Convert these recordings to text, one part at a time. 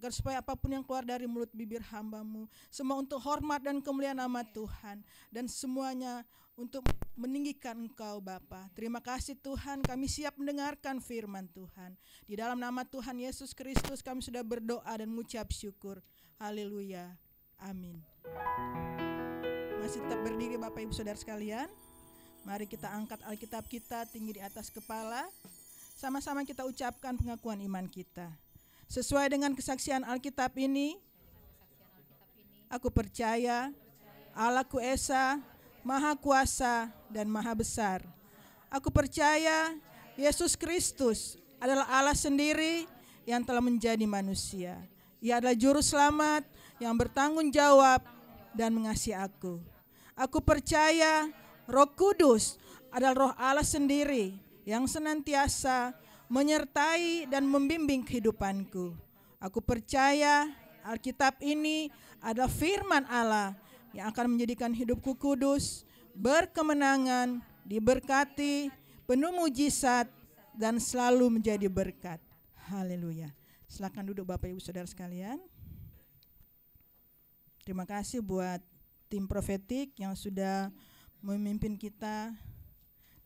agar supaya apapun yang keluar dari mulut bibir hamba-Mu, semua untuk hormat dan kemuliaan nama Tuhan, dan semuanya untuk meninggikan Engkau Bapa. Terima kasih Tuhan, kami siap mendengarkan firman Tuhan. Di dalam nama Tuhan Yesus Kristus kami sudah berdoa dan mengucap syukur. Haleluya. Amin. Masih tetap berdiri Bapak Ibu Saudara sekalian. Mari kita angkat Alkitab kita tinggi di atas kepala. Sama-sama kita ucapkan pengakuan iman kita. Sesuai dengan kesaksian Alkitab ini, aku percaya Allahku Esa, Maha Kuasa dan Maha Besar. Aku percaya Yesus Kristus adalah Allah sendiri yang telah menjadi manusia. Ia adalah juru selamat yang bertanggung jawab dan mengasihi aku. Aku percaya Roh Kudus adalah Roh Allah sendiri yang senantiasa menyertai dan membimbing kehidupanku. Aku percaya Alkitab ini adalah firman Allah yang akan menjadikan hidupku kudus, berkemenangan, diberkati, penuh mujizat, dan selalu menjadi berkat. Haleluya. Silakan duduk Bapak Ibu Saudara sekalian. Terima kasih buat tim profetik yang sudah memimpin kita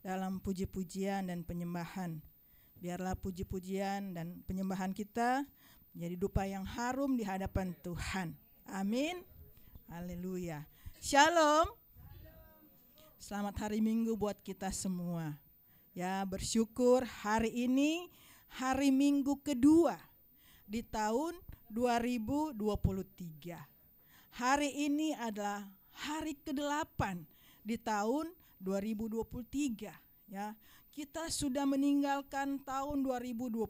dalam puji-pujian dan penyembahan. Biarlah puji-pujian dan penyembahan kita menjadi dupa yang harum di hadapan Tuhan. Amin. Haleluya. Shalom. Selamat hari Minggu buat kita semua. Ya, bersyukur hari ini hari Minggu kedua di tahun 2023. Hari ini adalah hari ke-8 di tahun 2023. Ya, kita sudah meninggalkan tahun 2022.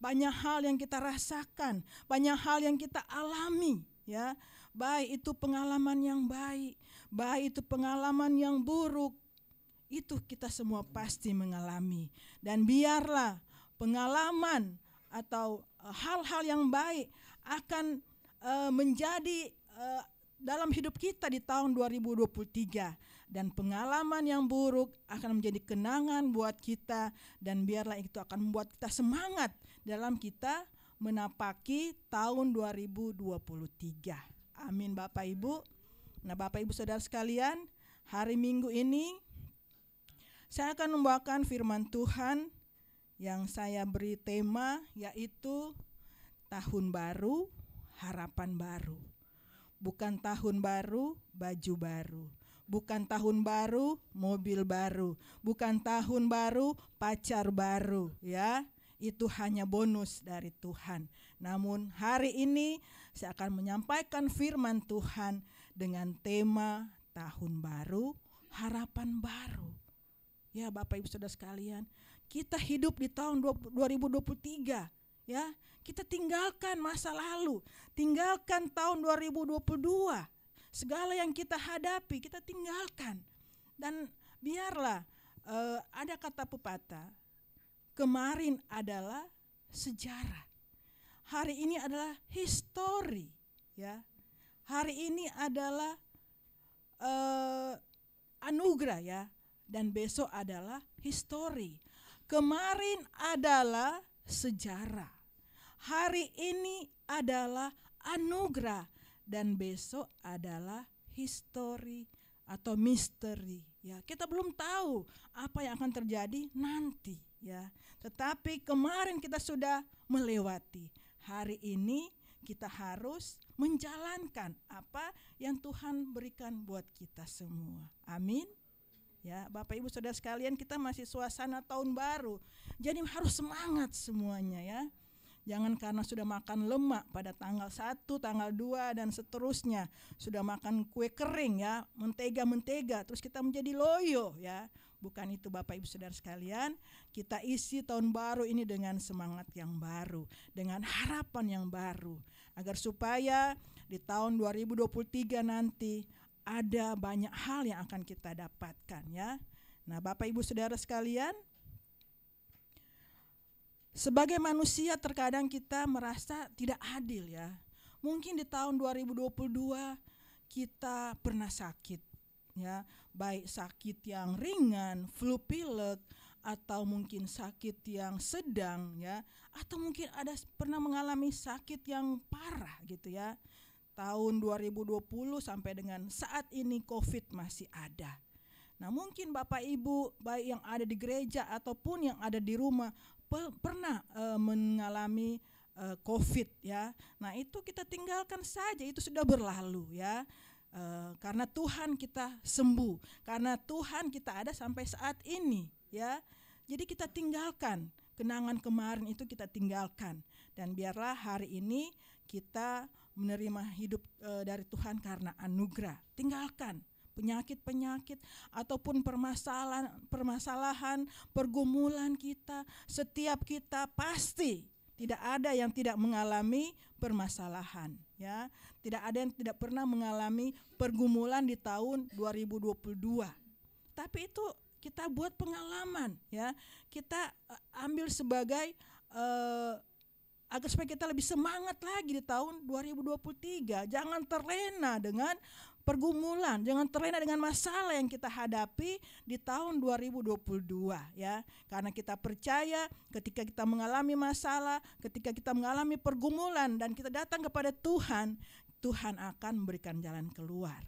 Banyak hal yang kita rasakan, banyak hal yang kita alami, ya. Baik itu pengalaman yang baik, baik itu pengalaman yang buruk, itu kita semua pasti mengalami. Dan biarlah pengalaman atau hal-hal yang baik akan menjadi dalam hidup kita di tahun 2023. Dan pengalaman yang buruk akan menjadi kenangan buat kita, dan biarlah itu akan membuat kita semangat dalam kita menapaki tahun 2023. Amin Bapak Ibu. Nah Bapak Ibu Saudara sekalian, hari Minggu ini saya akan membawakan firman Tuhan yang saya beri tema, yaitu tahun baru, harapan baru. Bukan tahun baru, baju baru. Bukan tahun baru, mobil baru. Bukan tahun baru, pacar baru, ya. Itu hanya bonus dari Tuhan. Namun hari ini saya akan menyampaikan firman Tuhan dengan tema tahun baru, harapan baru. Ya Bapak Ibu Saudara sekalian, kita hidup di tahun 2023, ya. Kita tinggalkan masa lalu, tinggalkan tahun 2022. Segala yang kita hadapi kita tinggalkan. Dan biarlah ada kata pepatah, kemarin adalah sejarah. Hari ini adalah history, ya. Hari ini adalah anugerah, ya. Dan besok adalah history. Kemarin adalah sejarah. Hari ini adalah anugerah dan besok adalah history atau misteri, ya. Kita belum tahu apa yang akan terjadi nanti, ya. Tetapi kemarin kita sudah melewati. Hari ini kita harus menjalankan apa yang Tuhan berikan buat kita semua. Amin. Ya, Bapak Ibu Saudara sekalian, kita masih suasana tahun baru. Jadi harus semangat semuanya, ya. Jangan karena sudah makan lemak pada tanggal 1, tanggal 2 dan seterusnya, sudah makan kue kering, ya, mentega-mentega, terus kita menjadi loyo, ya. Bukan itu Bapak Ibu Saudara sekalian. Kita isi tahun baru ini dengan semangat yang baru, dengan harapan yang baru, agar supaya di tahun 2023 nanti ada banyak hal yang akan kita dapatkan, ya. Nah, Bapak Ibu Saudara sekalian, sebagai manusia terkadang kita merasa tidak adil, ya. Mungkin di tahun 2022 kita pernah sakit, ya, baik sakit yang ringan, flu pilek, atau mungkin sakit yang sedang ya, atau mungkin ada pernah mengalami sakit yang parah gitu ya. Tahun 2020 sampai dengan saat ini COVID masih ada. Nah, mungkin Bapak Ibu baik yang ada di gereja ataupun yang ada di rumah pernah mengalami COVID ya. Nah, itu kita tinggalkan saja, itu sudah berlalu ya. Karena Tuhan kita sembuh, karena Tuhan kita ada sampai saat ini ya. Jadi kita tinggalkan kenangan kemarin, itu kita tinggalkan, dan biarlah hari ini kita menerima hidup dari Tuhan karena anugerah. Tinggalkan penyakit-penyakit ataupun permasalahan, pergumulan kita. Setiap kita pasti tidak ada yang tidak mengalami permasalahan ya. Tidak ada yang tidak pernah mengalami pergumulan di tahun 2022. Tapi itu kita buat pengalaman ya. Kita ambil sebagai agar supaya kita lebih semangat lagi di tahun 2023. Jangan terlena dengan pergumulan, jangan terlena dengan masalah yang kita hadapi di tahun 2022 ya. Karena kita percaya ketika kita mengalami masalah, ketika kita mengalami pergumulan dan kita datang kepada Tuhan, Tuhan akan memberikan jalan keluar.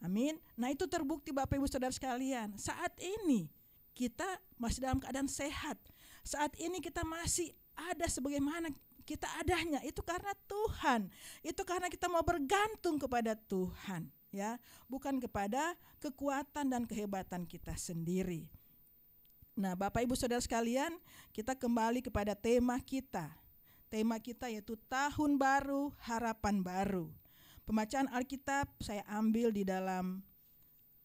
Amin. Nah, itu terbukti Bapak Ibu Saudara sekalian. Saat ini kita masih dalam keadaan sehat. Saat ini kita masih ada sebagaimana kita adanya, itu karena Tuhan. Itu karena kita mau bergantung kepada Tuhan ya, bukan kepada kekuatan dan kehebatan kita sendiri. Nah, Bapak Ibu Saudara sekalian, kita kembali kepada tema kita. Tema kita yaitu Tahun Baru, Harapan Baru. Pembacaan Alkitab saya ambil di dalam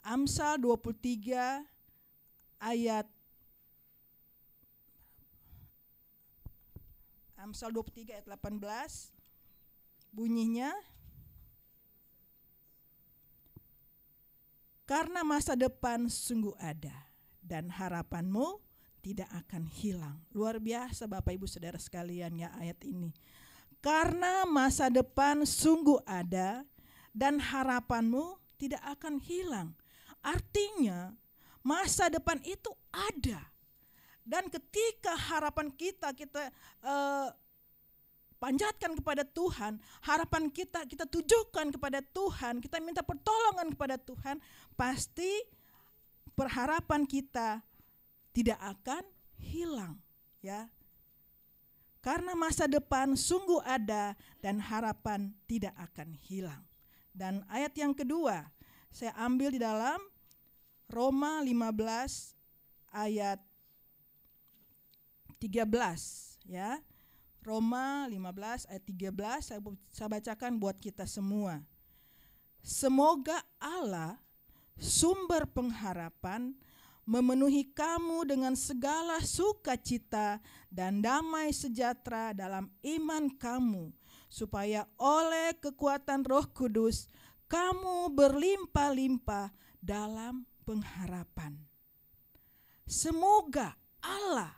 Amsal 23 ayat Amsal 23 ayat 18, bunyinya, karena masa depan sungguh ada dan harapanmu tidak akan hilang. Luar biasa Bapak Ibu Saudara sekalian ya ayat ini. Karena masa depan sungguh ada dan harapanmu tidak akan hilang. Artinya masa depan itu ada. Dan ketika harapan kita panjatkan kepada Tuhan, harapan kita tujukan kepada Tuhan, kita minta pertolongan kepada Tuhan, pasti perharapan kita tidak akan hilang ya. Karena masa depan sungguh ada dan harapan tidak akan hilang. Dan ayat yang kedua saya ambil di dalam Roma 15 ayat 13 ya. Roma 15 ayat 13 saya bacakan buat kita semua. Semoga Allah sumber pengharapan memenuhi kamu dengan segala sukacita dan damai sejahtera dalam iman kamu, supaya oleh kekuatan Roh Kudus kamu berlimpah-limpah dalam pengharapan. Semoga Allah,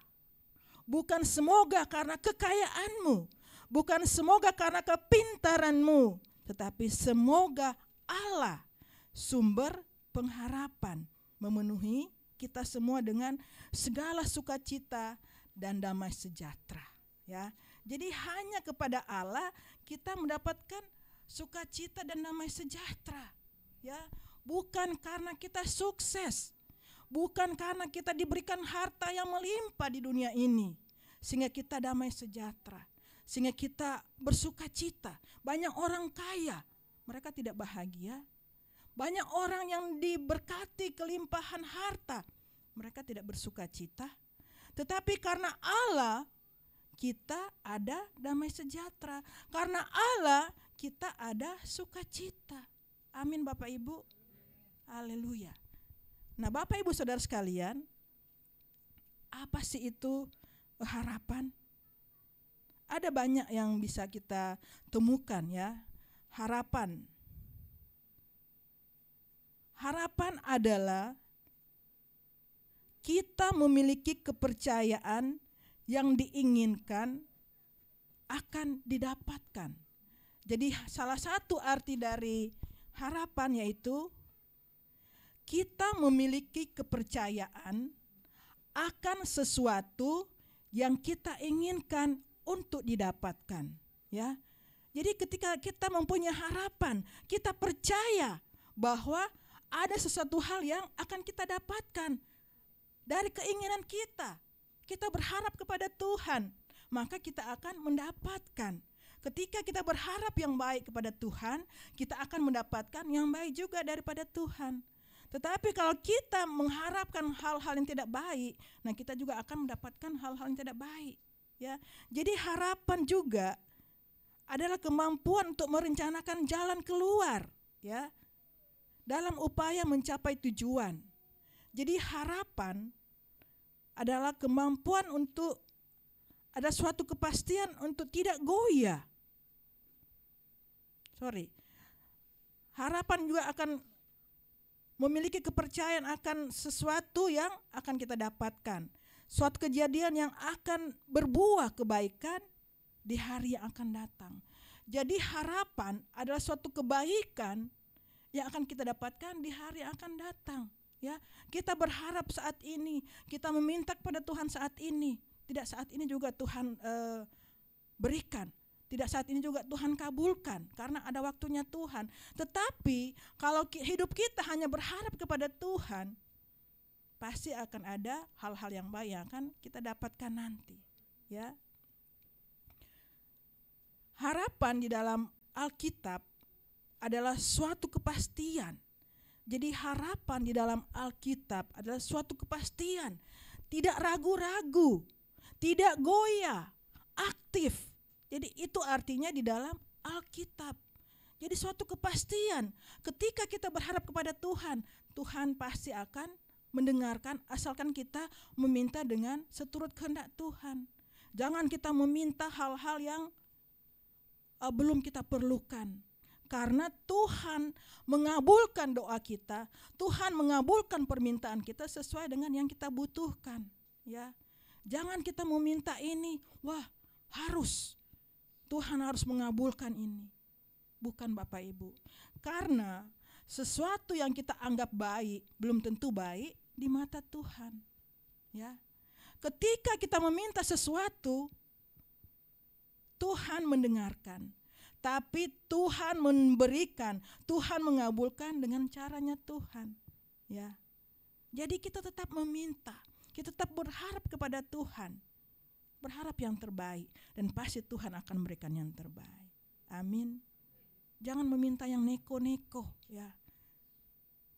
bukan semoga karena kekayaanmu, bukan semoga karena kepintaranmu, tetapi semoga Allah sumber pengharapan memenuhi kita semua dengan segala sukacita dan damai sejahtera ya. Jadi hanya kepada Allah kita mendapatkan sukacita dan damai sejahtera ya, bukan karena kita sukses, bukan karena kita diberikan harta yang melimpah di dunia ini sehingga kita damai sejahtera, sehingga kita bersukacita. Banyak orang kaya, mereka tidak bahagia. Banyak orang yang diberkati kelimpahan harta, mereka tidak bersukacita. Tetapi karena Allah kita ada damai sejahtera, karena Allah kita ada sukacita. Amin Bapak Ibu. Haleluya. Nah, Bapak Ibu Saudara sekalian, apa sih itu harapan? Ada banyak yang bisa kita temukan ya. Harapan adalah kita memiliki kepercayaan yang diinginkan akan didapatkan. Jadi salah satu arti dari harapan yaitu kita memiliki kepercayaan akan sesuatu yang kita inginkan untuk didapatkan, ya. Jadi ketika kita mempunyai harapan, kita percaya bahwa ada sesuatu hal yang akan kita dapatkan dari keinginan kita. Kita berharap kepada Tuhan, maka kita akan mendapatkan. Ketika kita berharap yang baik kepada Tuhan, kita akan mendapatkan yang baik juga daripada Tuhan. Tetapi kalau kita mengharapkan hal-hal yang tidak baik, nah kita juga akan mendapatkan hal-hal yang tidak baik, ya. Jadi harapan juga adalah kemampuan untuk merencanakan jalan keluar, ya, dalam upaya mencapai tujuan. Jadi harapan adalah kemampuan untuk ada suatu kepastian untuk tidak goyah. Harapan juga akan memiliki kepercayaan akan sesuatu yang akan kita dapatkan. Suatu kejadian yang akan berbuah kebaikan di hari yang akan datang. Jadi harapan adalah suatu kebaikan yang akan kita dapatkan di hari yang akan datang. Ya, kita berharap saat ini, kita meminta kepada Tuhan saat ini. Tidak saat ini juga Tuhan berikan. Tidak saat ini juga Tuhan kabulkan, karena ada waktunya Tuhan. Tetapi kalau hidup kita hanya berharap kepada Tuhan, pasti akan ada hal-hal yang baik yang akan kita dapatkan nanti, ya. Harapan di dalam Alkitab adalah suatu kepastian. Jadi harapan di dalam Alkitab adalah suatu kepastian, tidak ragu-ragu, tidak goyah, aktif. Jadi itu artinya di dalam Alkitab. Jadi suatu kepastian. Ketika kita berharap kepada Tuhan, Tuhan pasti akan mendengarkan asalkan kita meminta dengan seturut kehendak Tuhan. Jangan kita meminta hal-hal yang belum kita perlukan. Karena Tuhan mengabulkan doa kita, Tuhan mengabulkan permintaan kita sesuai dengan yang kita butuhkan, ya. Jangan kita meminta ini, wah harus Tuhan harus mengabulkan ini. Bukan Bapak Ibu. Karena sesuatu yang kita anggap baik belum tentu baik di mata Tuhan, ya. Ketika kita meminta sesuatu, Tuhan mendengarkan. Tapi Tuhan memberikan, Tuhan mengabulkan dengan caranya Tuhan, ya. Jadi kita tetap meminta, kita tetap berharap kepada Tuhan. Berharap yang terbaik dan pasti Tuhan akan memberikan yang terbaik. Amin. Jangan meminta yang neko-neko, ya.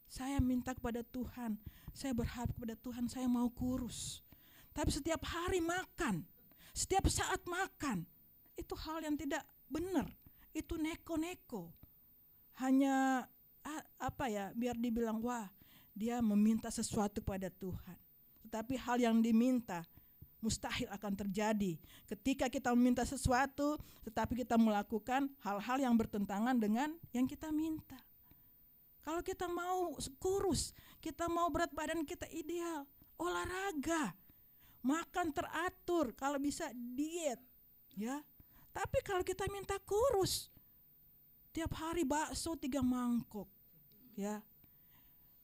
Saya minta kepada Tuhan, saya berharap kepada Tuhan, saya mau kurus. Tapi setiap hari makan, setiap saat makan, itu hal yang tidak benar. Itu neko-neko. Hanya biar dibilang wah, dia meminta sesuatu kepada Tuhan. Tetapi hal yang diminta mustahil akan terjadi ketika kita meminta sesuatu tetapi kita melakukan hal-hal yang bertentangan dengan yang kita minta. Kalau kita mau kurus, kita mau berat badan kita ideal, olahraga, makan teratur, kalau bisa diet, ya. Tapi kalau kita minta kurus, tiap hari bakso 3 mangkok, ya.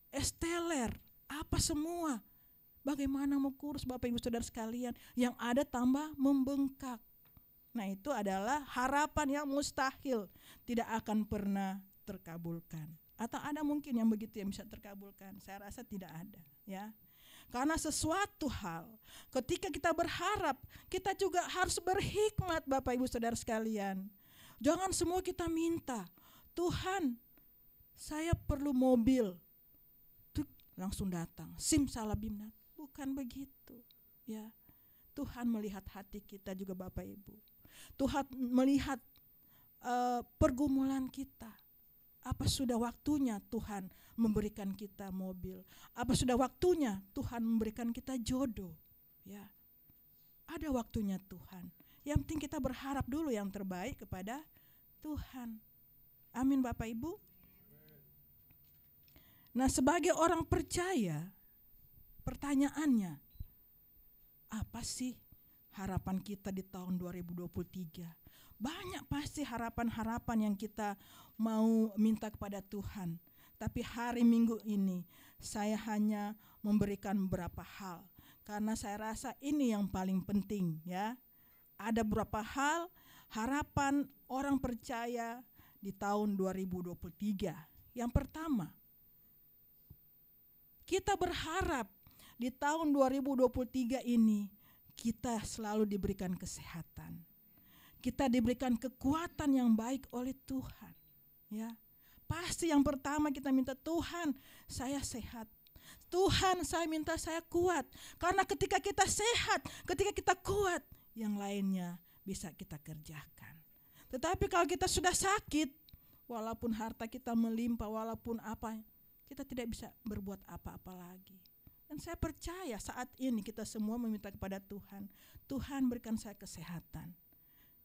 Es teler, apa semua. Bagaimana mau kurus Bapak Ibu Saudara sekalian? Yang ada tambah membengkak. Nah itu adalah harapan yang mustahil, tidak akan pernah terkabulkan. Atau ada mungkin yang begitu yang bisa terkabulkan? Saya rasa tidak ada, ya. Karena sesuatu hal ketika kita berharap, kita juga harus berhikmat Bapak Ibu Saudara sekalian. Jangan semua kita minta, Tuhan saya perlu mobil, tuh langsung datang, simsalabim datang. Bukan begitu, ya. Tuhan melihat hati kita juga Bapak Ibu. Tuhan melihat pergumulan kita. Apa sudah waktunya Tuhan memberikan kita mobil? Apa sudah waktunya Tuhan memberikan kita jodoh? Ya, ada waktunya Tuhan. Yang penting kita berharap dulu yang terbaik kepada Tuhan. Amin Bapak Ibu. Nah sebagai orang percaya, pertanyaannya, apa sih harapan kita di tahun 2023? Banyak pasti harapan-harapan yang kita mau minta kepada Tuhan. Tapi hari Minggu ini saya hanya memberikan beberapa hal. karena saya rasa ini yang paling penting ya. Ada beberapa hal harapan orang percaya di tahun 2023. Yang pertama, kita berharap di tahun 2023 ini kita selalu diberikan kesehatan. Kita diberikan kekuatan yang baik oleh Tuhan. Ya. Pasti yang pertama kita minta, Tuhan, saya sehat. Tuhan, saya minta saya kuat. Karena ketika kita sehat, ketika kita kuat, yang lainnya bisa kita kerjakan. Tetapi kalau kita sudah sakit, walaupun harta kita melimpah, walaupun apa, kita tidak bisa berbuat apa-apa lagi. Dan saya percaya saat ini kita semua meminta kepada Tuhan, Tuhan berikan saya kesehatan,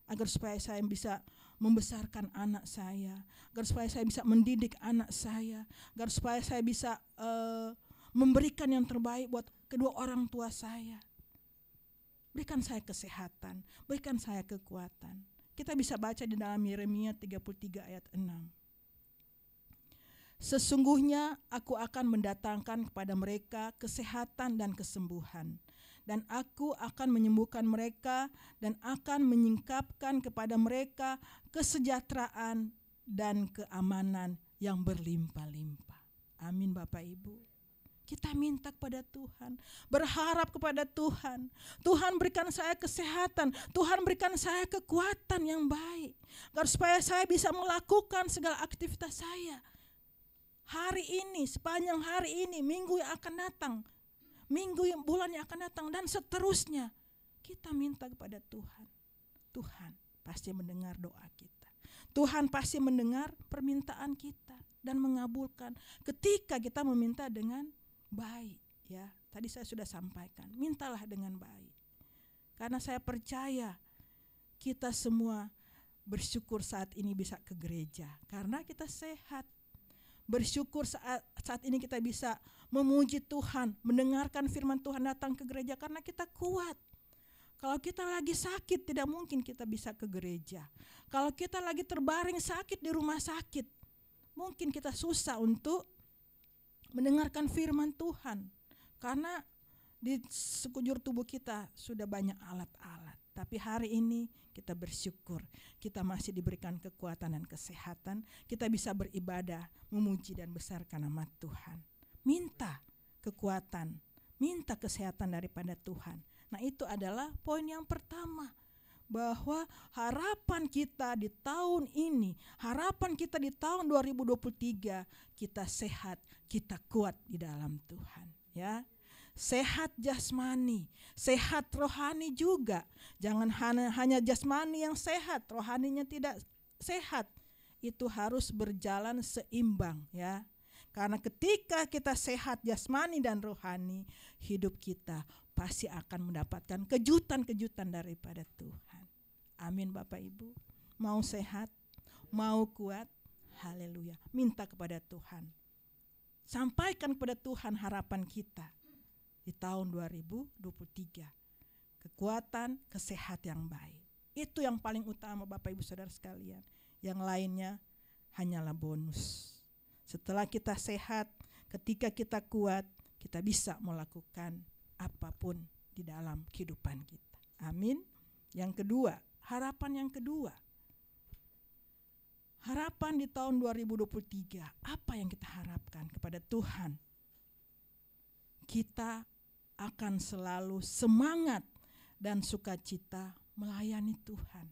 agar supaya saya bisa membesarkan anak saya, agar supaya saya bisa mendidik anak saya, agar supaya saya bisa memberikan yang terbaik buat kedua orang tua saya. Berikan saya kesehatan, berikan saya kekuatan. Kita bisa baca di dalam Yeremia 33 ayat 6. Sesungguhnya aku akan mendatangkan kepada mereka kesehatan dan kesembuhan, dan aku akan menyembuhkan mereka dan akan menyingkapkan kepada mereka kesejahteraan dan keamanan yang berlimpah-limpah. Amin Bapak Ibu. Kita minta kepada Tuhan, berharap kepada Tuhan. Tuhan berikan saya kesehatan, Tuhan berikan saya kekuatan yang baik, agar supaya saya bisa melakukan segala aktivitas saya. Hari ini, sepanjang hari ini, minggu yang akan datang, bulan yang akan datang, dan seterusnya. Kita minta kepada Tuhan. Tuhan pasti mendengar doa kita. Tuhan pasti mendengar permintaan kita dan mengabulkan ketika kita meminta dengan baik. Ya, tadi saya sudah sampaikan, mintalah dengan baik. Karena saya percaya kita semua bersyukur saat ini bisa ke gereja karena kita sehat. Bersyukur saat ini kita bisa memuji Tuhan, mendengarkan firman Tuhan datang ke gereja karena kita kuat. Kalau kita lagi sakit, tidak mungkin kita bisa ke gereja. Kalau kita lagi terbaring sakit di rumah sakit, mungkin kita susah untuk mendengarkan firman Tuhan. Karena di sekujur tubuh kita sudah banyak alat-alat. Tapi hari ini kita bersyukur, kita masih diberikan kekuatan dan kesehatan, kita bisa beribadah, memuji dan besarkan nama Tuhan. Minta kekuatan, minta kesehatan daripada Tuhan. Nah, itu adalah poin yang pertama, bahwa harapan kita di tahun ini, harapan kita di tahun 2023, kita sehat, kita kuat di dalam Tuhan, ya. Sehat jasmani, sehat rohani juga. Jangan hanya jasmani yang sehat, rohaninya tidak sehat. Itu harus berjalan seimbang, ya. Karena ketika kita sehat jasmani dan rohani, hidup kita pasti akan mendapatkan kejutan-kejutan daripada Tuhan. Amin Bapak Ibu. Mau sehat, mau kuat, haleluya. Minta kepada Tuhan. Sampaikan kepada Tuhan harapan kita di tahun 2023. Kekuatan, kesehatan yang baik. Itu yang paling utama Bapak Ibu Saudara sekalian. Yang lainnya hanyalah bonus. Setelah kita sehat, ketika kita kuat, kita bisa melakukan apapun di dalam kehidupan kita. Amin. Yang kedua, harapan yang kedua. Harapan di tahun 2023, apa yang kita harapkan kepada Tuhan? Kita akan selalu semangat dan sukacita melayani Tuhan.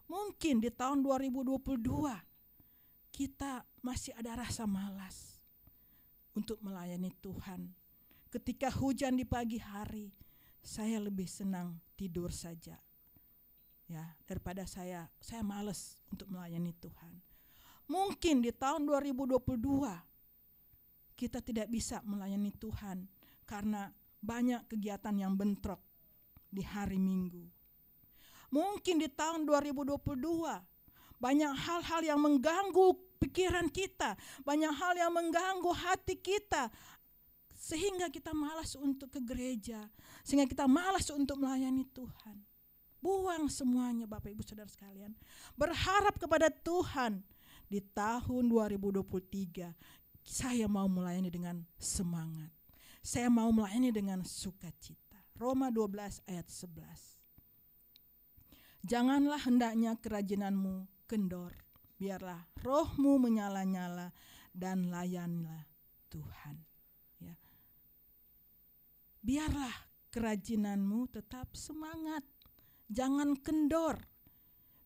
Mungkin di tahun 2022 kita masih ada rasa malas untuk melayani Tuhan. Ketika hujan di pagi hari, saya lebih senang tidur saja. Ya, daripada saya malas untuk melayani Tuhan. Mungkin di tahun 2022 kita tidak bisa melayani Tuhan karena banyak kegiatan yang bentrok di hari Minggu. Mungkin di tahun 2022 banyak hal-hal yang mengganggu pikiran kita, banyak hal yang mengganggu hati kita, sehingga kita malas untuk ke gereja, sehingga kita malas untuk melayani Tuhan. Buang semuanya Bapak Ibu Saudara sekalian. Berharap kepada Tuhan di tahun 2023. Saya mau melayani dengan semangat. saya mau melayani dengan sukacita. Roma 12 ayat 11. Janganlah hendaknya kerajinanmu kendor, biarlah rohmu menyala-nyala dan layanilah Tuhan. Ya. Biarlah kerajinanmu tetap semangat, jangan kendor.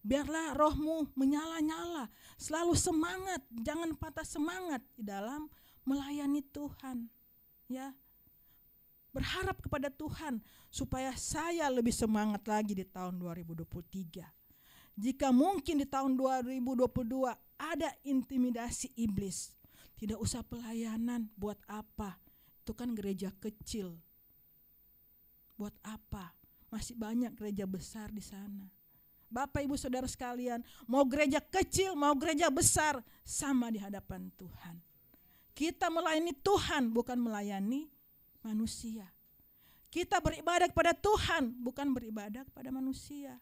Biarlah rohmu menyala-nyala, selalu semangat, jangan patah semangat di dalam melayani Tuhan. Ya. Berharap kepada Tuhan supaya saya lebih semangat lagi di tahun 2023. Jika mungkin di tahun 2022 ada intimidasi iblis, tidak usah pelayanan, buat apa? Itu kan gereja kecil. Buat apa? Masih banyak gereja besar di sana. Bapak, Ibu, Saudara sekalian, mau gereja kecil, mau gereja besar, sama di hadapan Tuhan. Kita melayani Tuhan, bukan melayani manusia. Kita beribadah kepada Tuhan, bukan beribadah kepada manusia.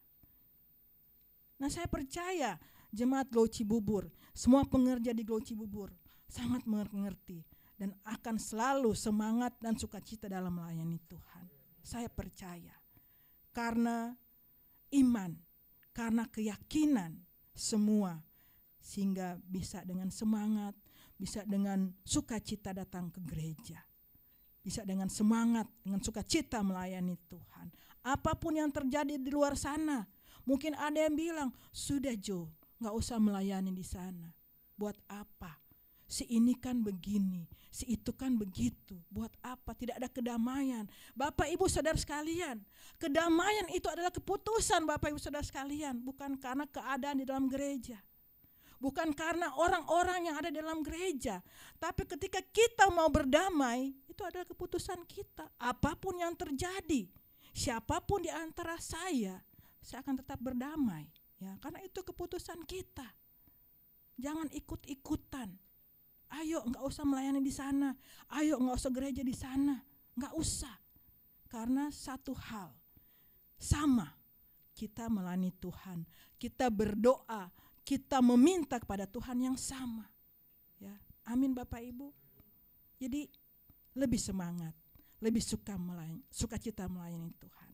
Nah, saya percaya jemaat Glow Cibubur, semua pengerja di Glow Cibubur sangat mengerti dan akan selalu semangat dan sukacita dalam melayani Tuhan. Saya percaya karena iman, karena keyakinan semua, sehingga bisa dengan semangat, bisa dengan sukacita datang ke gereja, bisa dengan semangat, dengan sukacita melayani Tuhan. Apapun yang terjadi di luar sana, mungkin ada yang bilang, sudah Jo, gak usah melayani di sana. Buat apa? Si ini kan begini, si itu kan begitu. Buat apa? Tidak ada kedamaian. Bapak, Ibu, Saudara sekalian, kedamaian itu adalah keputusan Bapak, Ibu, Saudara sekalian. Bukan karena keadaan di dalam gereja, bukan karena orang-orang yang ada di dalam gereja. Tapi ketika kita mau berdamai, itu adalah keputusan kita. Apapun yang terjadi, siapapun di antara saya akan tetap berdamai. Ya, karena itu keputusan kita. Jangan ikut-ikutan. Ayo, nggak usah melayani di sana. Ayo, nggak usah gereja di sana. Nggak usah. Karena satu hal, sama, kita melayani Tuhan. Kita berdoa, kita meminta kepada Tuhan yang sama. Ya, amin Bapak Ibu. Jadi lebih semangat, lebih sukacita melayani Tuhan.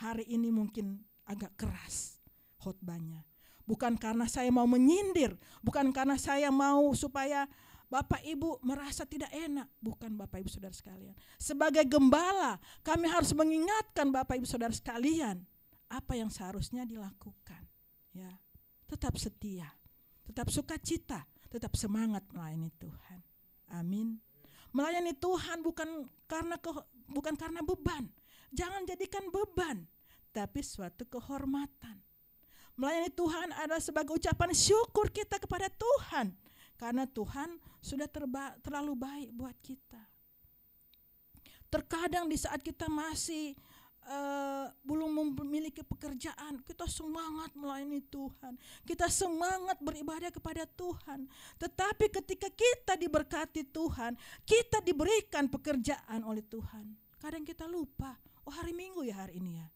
Hari ini mungkin agak keras khotbahnya. Bukan karena saya mau menyindir, bukan karena saya mau supaya Bapak Ibu merasa tidak enak. Bukan Bapak Ibu Saudara sekalian. Sebagai gembala, kami harus mengingatkan Bapak Ibu Saudara sekalian apa yang seharusnya dilakukan. Ya, tetap setia, tetap sukacita, tetap semangat melayani Tuhan. Amin. Melayani Tuhan bukan karena beban. Jangan jadikan beban, tapi suatu kehormatan. Melayani Tuhan adalah sebagai ucapan syukur kita kepada Tuhan. Karena Tuhan sudah terlalu baik buat kita. Terkadang di saat kita masih belum memiliki pekerjaan, kita semangat melayani Tuhan. Kita semangat beribadah kepada Tuhan. Tetapi ketika kita diberkati Tuhan, kita diberikan pekerjaan oleh Tuhan, kadang kita lupa, oh hari Minggu ya hari ini ya,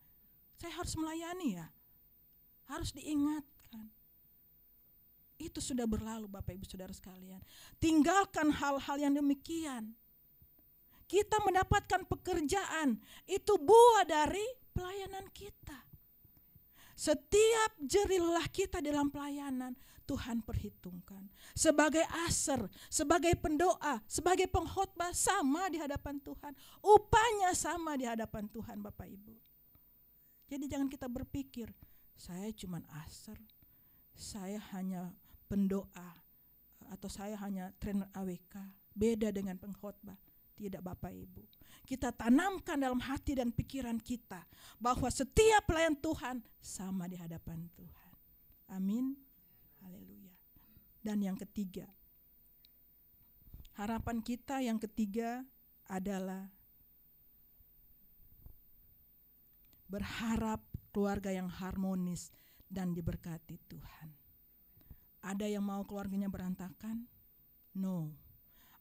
saya harus melayani ya. Harus diingatkan. Itu sudah berlalu Bapak Ibu Saudara sekalian. Tinggalkan hal-hal yang demikian. Kita mendapatkan pekerjaan, itu buah dari pelayanan kita. Setiap jerih lelah kita dalam pelayanan, Tuhan perhitungkan. Sebagai aser, sebagai pendoa, sebagai pengkhotbah, sama di hadapan Tuhan. Upahnya sama di hadapan Tuhan Bapak Ibu. Jadi jangan kita berpikir, saya cuma aser, saya hanya pendoa, atau saya hanya trainer AWK. Beda dengan pengkhotbah. Tidak Bapak Ibu. Kita tanamkan dalam hati dan pikiran kita bahwa setiap pelayan Tuhan sama di hadapan Tuhan. Amin. Haleluya. Dan yang ketiga, harapan kita yang ketiga adalah berharap keluarga yang harmonis dan diberkati Tuhan. Ada yang mau keluarganya berantakan? No.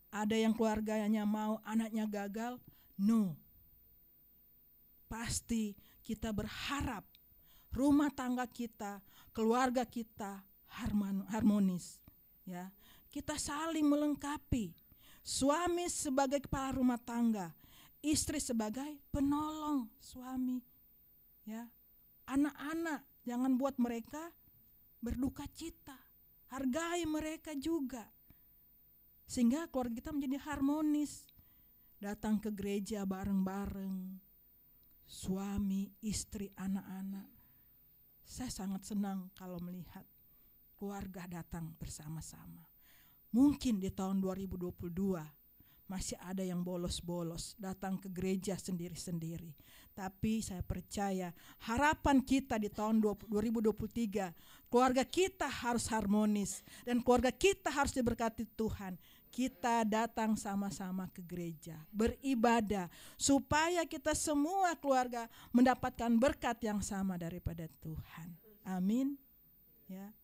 Ada yang keluarganya mau anaknya gagal? No. Pasti kita berharap rumah tangga kita, keluarga kita harmonis. Ya, kita saling melengkapi. Suami sebagai kepala rumah tangga, istri sebagai penolong suami. Ya. Anak-anak jangan buat mereka berduka cita. Hargai mereka juga. Sehingga keluarga kita menjadi harmonis. Datang ke gereja bareng-bareng. Suami, istri, anak-anak. Saya sangat senang kalau melihat keluarga datang bersama-sama. Mungkin di tahun 2022 masih ada yang bolos-bolos datang ke gereja sendiri-sendiri. Tapi saya percaya harapan kita di tahun 2023, keluarga kita harus harmonis dan keluarga kita harus diberkati Tuhan. Kita datang sama-sama ke gereja, beribadah supaya kita semua keluarga mendapatkan berkat yang sama daripada Tuhan. Amin. Ya.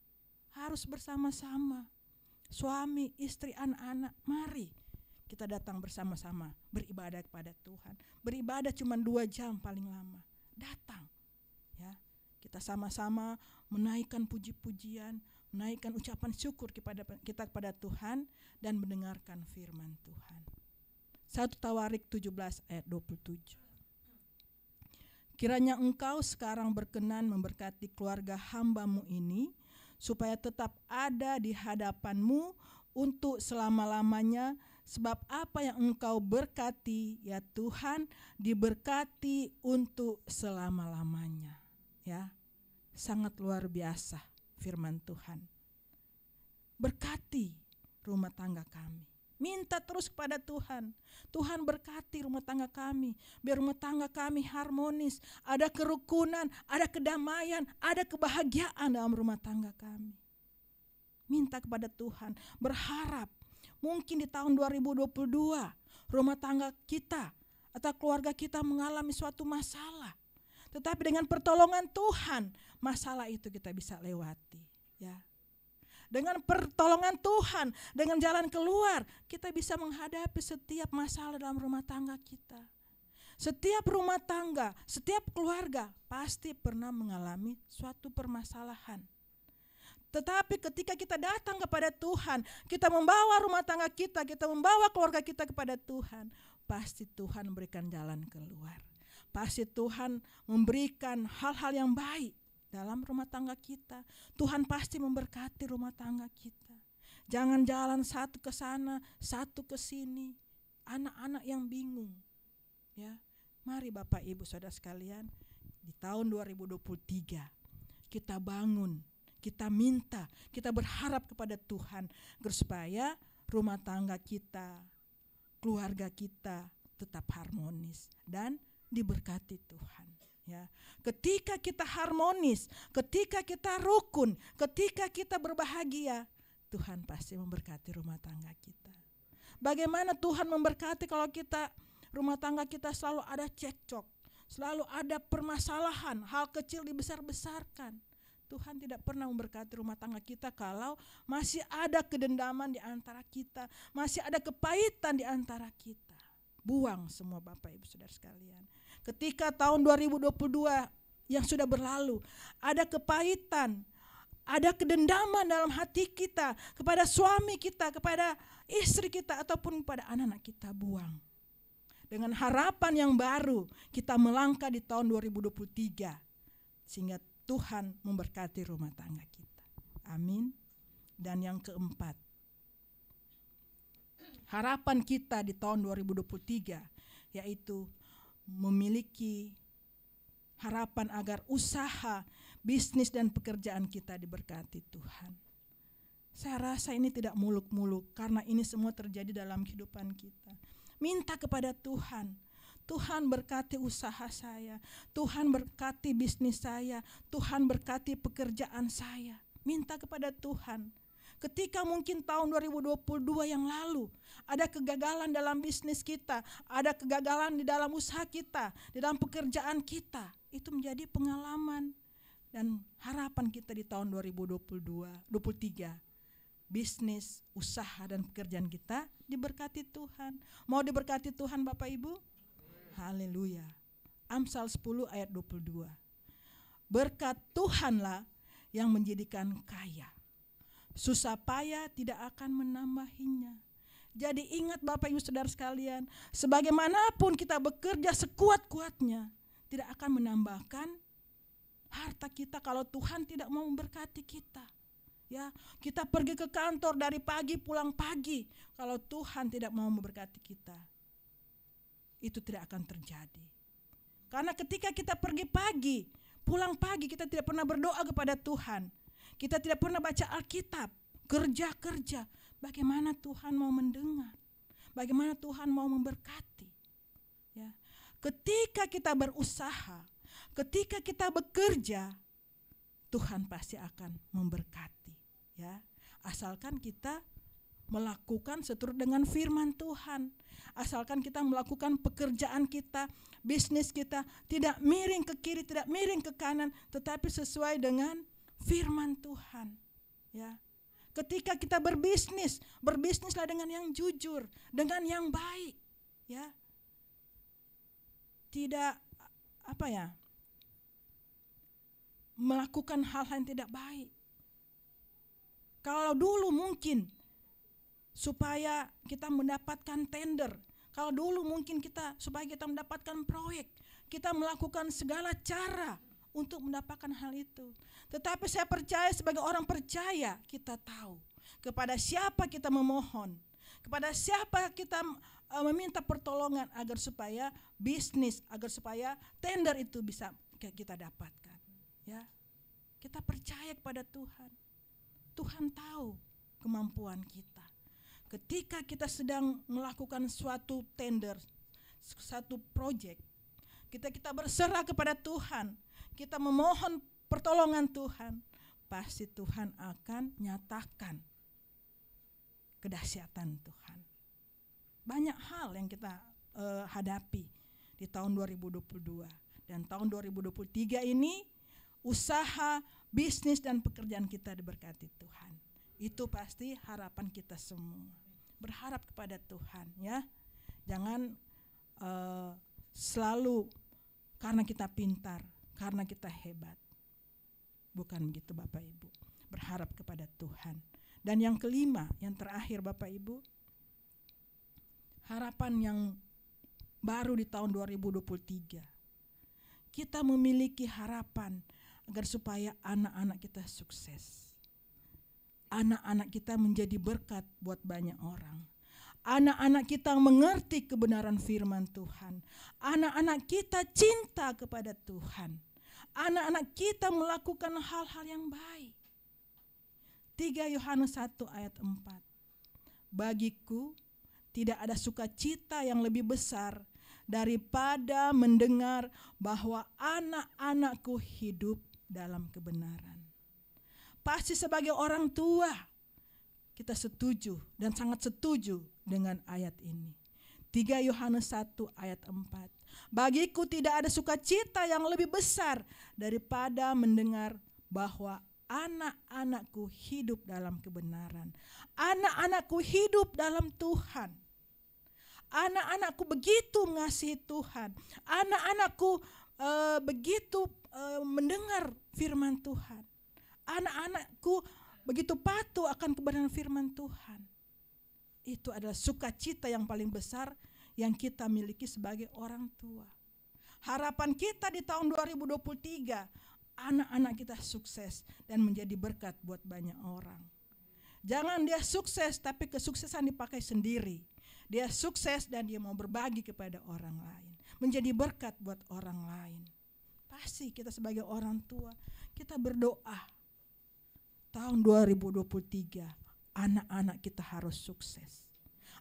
Harus bersama-sama. Suami, istri, anak-anak, mari kita datang bersama-sama beribadah kepada Tuhan. Beribadah cuma 2 jam paling lama. Datang. Ya. Kita sama-sama menaikkan puji-pujian, menaikkan ucapan syukur kita kepada Tuhan dan mendengarkan firman Tuhan. 1 Tawarik 17 ayat 27. Kiranya engkau sekarang berkenan memberkati keluarga hamba-Mu ini, supaya tetap ada di hadapan-Mu untuk selama-lamanya, sebab apa yang engkau berkati ya Tuhan diberkati untuk selama-lamanya. Ya, sangat luar biasa firman Tuhan. Berkati rumah tangga kami. Minta terus kepada Tuhan. Tuhan berkati rumah tangga kami. Biar rumah tangga kami harmonis. Ada kerukunan, ada kedamaian, ada kebahagiaan dalam rumah tangga kami. Minta kepada Tuhan. Berharap mungkin di tahun 2022 rumah tangga kita atau keluarga kita mengalami suatu masalah. Tetapi dengan pertolongan Tuhan, masalah itu kita bisa lewati. Ya. Dengan pertolongan Tuhan, dengan jalan keluar, kita bisa menghadapi setiap masalah dalam rumah tangga kita. Setiap rumah tangga, setiap keluarga pasti pernah mengalami suatu permasalahan. Tetapi ketika kita datang kepada Tuhan, kita membawa rumah tangga kita membawa keluarga kita kepada Tuhan, pasti Tuhan memberikan jalan keluar. Pasti Tuhan memberikan hal-hal yang baik dalam rumah tangga kita. Tuhan pasti memberkati rumah tangga kita. Jangan jalan satu ke sana, satu ke sini. Anak-anak yang bingung. Ya, mari Bapak Ibu Saudara sekalian, di tahun 2023 kita bangun, kita minta, kita berharap kepada Tuhan supaya rumah tangga kita, keluarga kita tetap harmonis dan diberkati Tuhan. Ya, ketika kita harmonis, ketika kita rukun, ketika kita berbahagia, Tuhan pasti memberkati rumah tangga kita. Bagaimana Tuhan memberkati kalau kita rumah tangga kita selalu ada cekcok, selalu ada permasalahan, hal kecil dibesar-besarkan. Tuhan tidak pernah memberkati rumah tangga kita kalau masih ada kedendaman di antara kita, masih ada kepahitan di antara kita. Buang semua Bapak Ibu Saudara sekalian. Ketika tahun 2022 yang sudah berlalu, ada kepahitan, ada kedendaman dalam hati kita kepada suami kita, kepada istri kita ataupun kepada anak-anak kita, buang. Dengan harapan yang baru kita melangkah di tahun 2023 sehingga Tuhan memberkati rumah tangga kita. Amin. Dan yang keempat, harapan kita di tahun 2023 yaitu memiliki harapan agar usaha, bisnis dan pekerjaan kita diberkati Tuhan. Saya rasa ini tidak muluk-muluk karena ini semua terjadi dalam kehidupan kita. Minta kepada Tuhan. Tuhan berkati usaha saya, Tuhan berkati bisnis saya, Tuhan berkati pekerjaan saya. Minta kepada Tuhan. Ketika mungkin tahun 2022 yang lalu ada kegagalan dalam bisnis kita, ada kegagalan di dalam usaha kita, di dalam pekerjaan kita, itu menjadi pengalaman dan harapan kita di tahun 2023. Bisnis, usaha dan pekerjaan kita diberkati Tuhan. Mau diberkati Tuhan Bapak Ibu? Haleluya. Amsal 10 ayat 22. Berkat Tuhanlah yang menjadikan kaya. Susah payah tidak akan menambahinya. Jadi ingat Bapak Ibu Saudara sekalian, sebagaimanapun kita bekerja sekuat-kuatnya, tidak akan menambahkan harta kita kalau Tuhan tidak mau memberkati kita. Ya, kita pergi ke kantor dari pagi pulang pagi, kalau Tuhan tidak mau memberkati kita, itu tidak akan terjadi. Karena ketika kita pergi pagi, pulang pagi, kita tidak pernah berdoa kepada Tuhan. Kita tidak pernah baca Alkitab, kerja-kerja. Bagaimana Tuhan mau mendengar? Bagaimana Tuhan mau memberkati? Ya. Ketika kita berusaha, ketika kita bekerja, Tuhan pasti akan memberkati. Ya, asalkan kita melakukan seturut dengan firman Tuhan. Asalkan kita melakukan pekerjaan kita, bisnis kita tidak miring ke kiri, tidak miring ke kanan, tetapi sesuai dengan firman Tuhan. Ya. Ketika kita berbisnis, berbisnislah dengan yang jujur, dengan yang baik, ya. Tidak melakukan hal-hal yang tidak baik. Kalau dulu mungkin supaya kita mendapatkan tender, kalau dulu mungkin supaya kita mendapatkan proyek, kita melakukan segala cara untuk mendapatkan hal itu. Tetapi saya percaya sebagai orang percaya, kita tahu kepada siapa kita memohon, kepada siapa kita meminta pertolongan agar supaya bisnis, agar supaya tender itu bisa kita dapatkan. Ya, kita percaya kepada Tuhan. Tuhan tahu kemampuan kita. Ketika kita sedang melakukan suatu tender, satu proyek, kita berserah kepada Tuhan, kita memohon pertolongan Tuhan, pasti Tuhan akan nyatakan kedahsyatan Tuhan. Banyak hal yang kita hadapi di tahun 2022 dan tahun 2023 ini, usaha, bisnis dan pekerjaan kita diberkati Tuhan. Itu pasti harapan kita semua. Berharap kepada Tuhan, ya. Jangan selalu karena kita pintar, karena kita hebat. Bukan begitu Bapak Ibu. Berharap kepada Tuhan. Dan yang kelima, yang terakhir Bapak Ibu, harapan yang baru di tahun 2023. Kita memiliki harapan agar supaya anak-anak kita sukses. Anak-anak kita menjadi berkat buat banyak orang. Anak-anak kita mengerti kebenaran firman Tuhan. Anak-anak kita cinta kepada Tuhan. Anak-anak kita melakukan hal-hal yang baik. 3 Yohanes 1 ayat 4. Bagiku tidak ada sukacita yang lebih besar daripada mendengar bahwa anak-anakku hidup dalam kebenaran. Pasti sebagai orang tua kita setuju dan sangat setuju dengan ayat ini. 3 Yohanes 1 ayat 4. Bagiku tidak ada sukacita yang lebih besar daripada mendengar bahwa anak-anakku hidup dalam kebenaran. Anak-anakku hidup dalam Tuhan. Anak-anakku begitu mengasihi Tuhan. Anak-anakku begitu mendengar firman Tuhan. Anak-anakku begitu patuh akan kebenaran firman Tuhan. Itu adalah sukacita yang paling besar yang kita miliki sebagai orang tua. Harapan kita di tahun 2023, anak-anak kita sukses dan menjadi berkat buat banyak orang. Jangan dia sukses tapi kesuksesan dipakai sendiri. Dia sukses dan dia mau berbagi kepada orang lain, menjadi berkat buat orang lain. Pasti kita sebagai orang tua, kita berdoa tahun 2023 anak-anak kita harus sukses.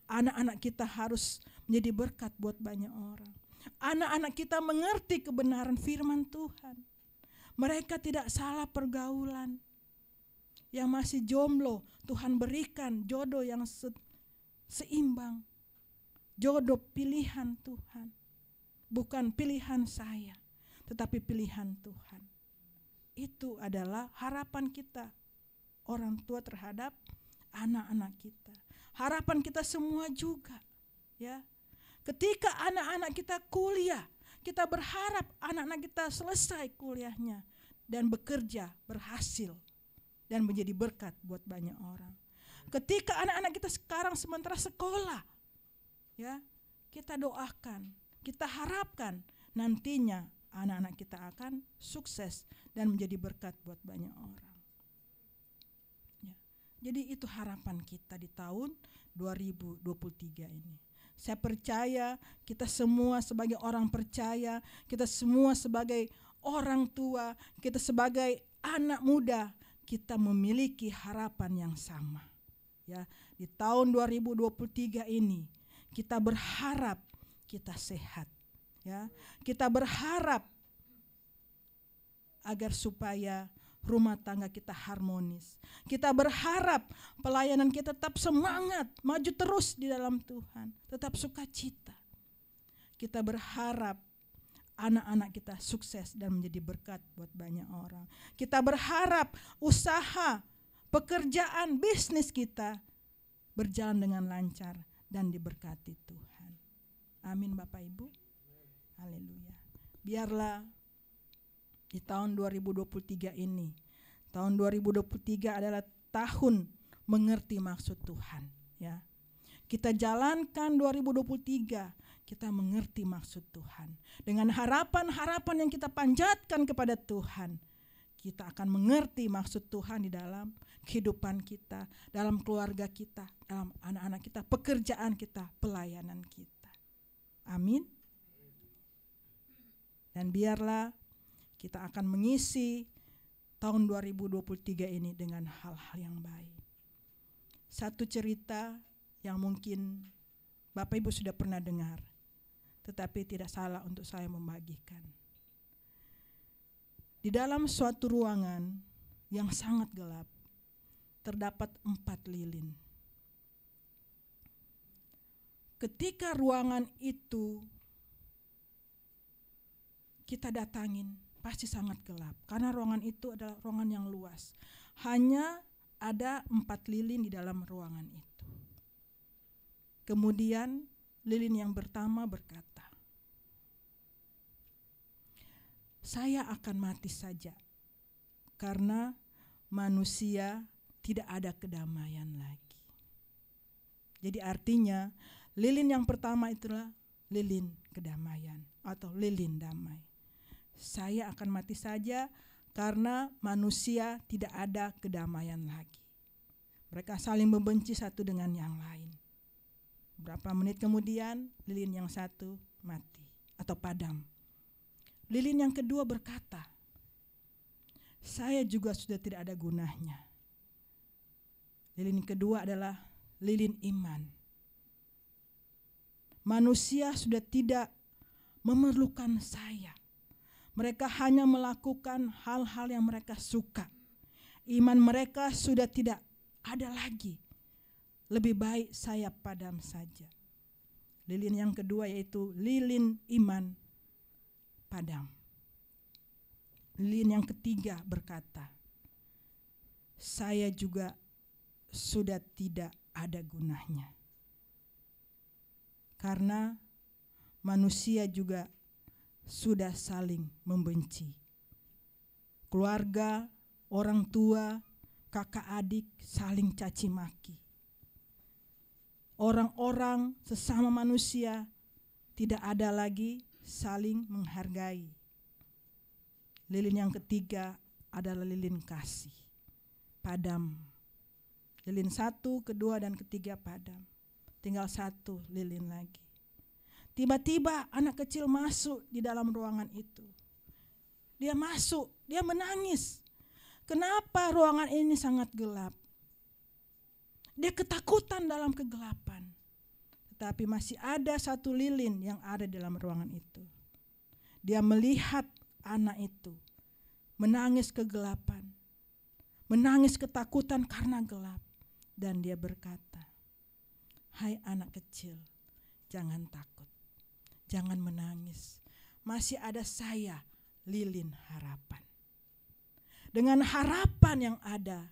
Anak-anak kita harus menjadi berkat buat banyak orang. Anak-anak kita mengerti kebenaran firman Tuhan. Mereka tidak salah pergaulan. Yang masih jomblo, Tuhan berikan jodoh yang seimbang. Jodoh pilihan Tuhan. Bukan pilihan saya, tetapi pilihan Tuhan. Itu adalah harapan kita, orang tua terhadap anak-anak kita. Harapan kita semua juga, ya. Ketika anak-anak kita kuliah, kita berharap anak-anak kita selesai kuliahnya dan bekerja, berhasil dan menjadi berkat buat banyak orang. Ketika anak-anak kita sekarang sementara sekolah, ya, kita doakan, kita harapkan nantinya anak-anak kita akan sukses dan menjadi berkat buat banyak orang. Ya. Jadi itu harapan kita di tahun 2023 ini. Saya percaya kita semua sebagai orang percaya, kita semua sebagai orang tua, kita sebagai anak muda, kita memiliki harapan yang sama. Ya, di tahun 2023 ini kita berharap kita sehat, ya. Kita berharap agar supaya rumah tangga kita harmonis. Kita berharap pelayanan kita tetap semangat, maju terus di dalam Tuhan, tetap sukacita. Kita berharap anak-anak kita sukses dan menjadi berkat buat banyak orang. Kita berharap usaha, pekerjaan, bisnis kita berjalan dengan lancar dan diberkati Tuhan. Amin Bapak Ibu. Haleluya. Biarlah di tahun 2023 ini, tahun 2023 adalah tahun mengerti maksud Tuhan, ya. Kita jalankan 2023, kita mengerti maksud Tuhan. Dengan harapan-harapan yang kita panjatkan kepada Tuhan, kita akan mengerti maksud Tuhan di dalam kehidupan kita, dalam keluarga kita, dalam anak-anak kita, pekerjaan kita, pelayanan kita. Amin. Dan biarlah kita akan mengisi tahun 2023 ini dengan hal-hal yang baik. Satu cerita yang mungkin Bapak Ibu sudah pernah dengar, tetapi tidak salah untuk saya membagikan. Di dalam suatu ruangan yang sangat gelap, terdapat 4 lilin. Ketika ruangan itu kita datangin, pasti sangat gelap. Karena ruangan itu adalah ruangan yang luas. Hanya ada 4 lilin di dalam ruangan itu. Kemudian lilin yang pertama berkata, "Saya akan mati saja, karena manusia tidak ada kedamaian lagi." Jadi artinya lilin yang pertama itulah lilin kedamaian atau lilin damai. Saya akan mati saja karena manusia tidak ada kedamaian lagi. Mereka saling membenci satu dengan yang lain. Berapa menit kemudian lilin yang satu mati atau padam. Lilin yang kedua berkata, "Saya juga sudah tidak ada gunanya." Lilin kedua adalah lilin iman. Manusia sudah tidak memerlukan saya. Mereka hanya melakukan hal-hal yang mereka suka. Iman mereka sudah tidak ada lagi. Lebih baik saya padam saja. Lilin yang kedua yaitu lilin iman padam. Lilin yang ketiga berkata, "Saya juga sudah tidak ada gunanya." Karena manusia juga sudah saling membenci. Keluarga, orang tua, kakak adik saling caci maki. Orang-orang sesama manusia tidak ada lagi saling menghargai. Lilin yang ketiga adalah lilin kasih. Padam. Lilin 1, kedua, dan ketiga padam. Tinggal 1 lilin lagi. Tiba-tiba anak kecil masuk di dalam ruangan itu. Dia masuk, dia menangis. Kenapa ruangan ini sangat gelap? Dia ketakutan dalam kegelapan. Tetapi masih ada 1 lilin yang ada di dalam ruangan itu. Dia melihat anak itu menangis kegelapan, menangis ketakutan karena gelap. Dan dia berkata, "Hai anak kecil, jangan takut. Jangan menangis. Masih ada saya, lilin harapan." Dengan harapan yang ada,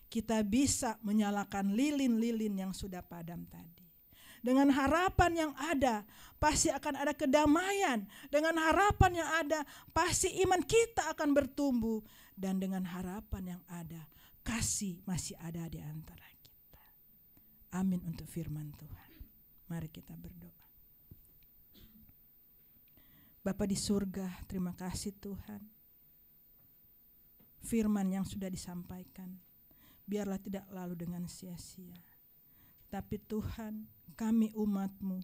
kita bisa menyalakan lilin-lilin yang sudah padam tadi. Dengan harapan yang ada, pasti akan ada kedamaian. Dengan harapan yang ada, pasti iman kita akan bertumbuh. Dan dengan harapan yang ada, kasih masih ada di antara kita. Amin untuk firman Tuhan. Mari kita berdoa. Bapa di surga, terima kasih Tuhan. Firman yang sudah disampaikan, biarlah tidak lalu dengan sia-sia. Tapi Tuhan, kami umat-Mu,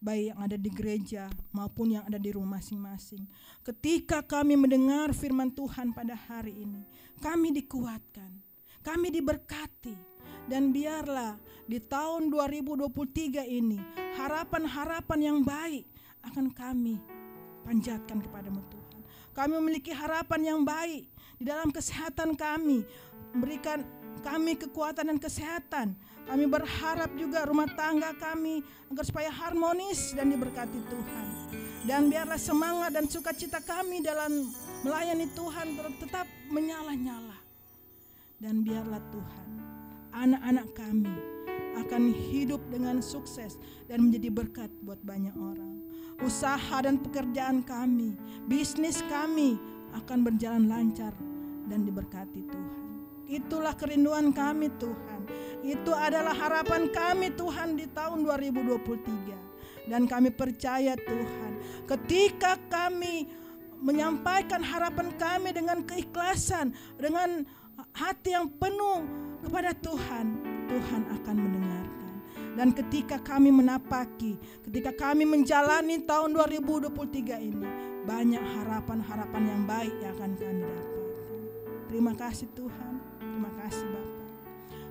baik yang ada di gereja maupun yang ada di rumah masing-masing, ketika kami mendengar firman Tuhan pada hari ini, kami dikuatkan, kami diberkati. Dan biarlah di tahun 2023 ini, harapan-harapan yang baik akan kami panjatkan kepadamu Tuhan. Kami memiliki harapan yang baik di dalam kesehatan kami. Berikan kami kekuatan dan kesehatan. Kami berharap juga rumah tangga kami agar supaya harmonis dan diberkati Tuhan. Dan biarlah semangat dan sukacita kami dalam melayani Tuhan tetap menyala-nyala. Dan biarlah Tuhan, anak-anak kami akan hidup dengan sukses dan menjadi berkat buat banyak orang. Usaha dan pekerjaan kami, bisnis kami akan berjalan lancar dan diberkati Tuhan. Itulah kerinduan kami Tuhan. Itu adalah harapan kami Tuhan di tahun 2023. Dan kami percaya Tuhan, ketika kami menyampaikan harapan kami dengan keikhlasan, dengan hati yang penuh kepada Tuhan, Tuhan akan mendengarkan. Dan ketika kami menapaki, ketika kami menjalani tahun 2023 ini, banyak harapan-harapan yang baik yang akan kami dapatkan. Terima kasih Tuhan, terima kasih Bapak.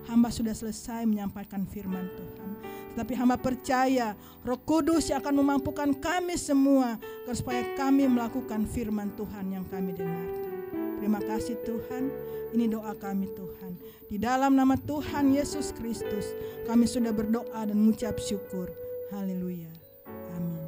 Hamba sudah selesai menyampaikan firman Tuhan. Tetapi hamba percaya Roh Kudus yang akan memampukan kami semua supaya kami melakukan firman Tuhan yang kami dengarkan. Terima kasih Tuhan, ini doa kami Tuhan. Di dalam nama Tuhan Yesus Kristus, kami sudah berdoa dan mengucap syukur. Haleluya. Amin.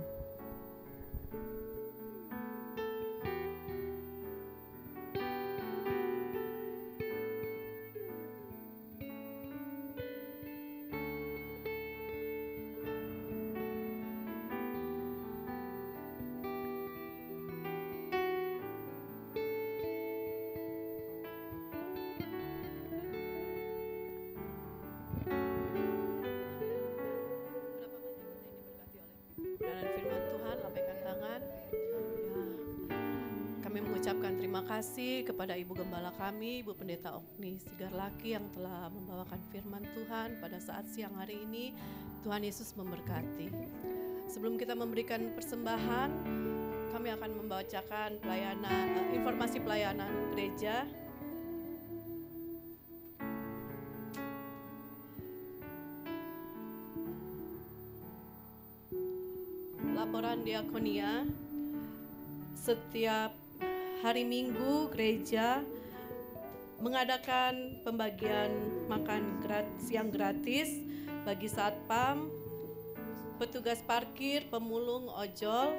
Terima kasih kepada Ibu Gembala kami, Ibu Pendeta Okni Sigarlaki yang telah membawakan firman Tuhan pada saat siang hari ini. Tuhan Yesus memberkati. Sebelum kita memberikan persembahan, kami akan membacakan informasi pelayanan gereja. Laporan diakonia. Setiap hari Minggu gereja mengadakan pembagian makan siang gratis bagi satpam, petugas parkir, pemulung, ojol,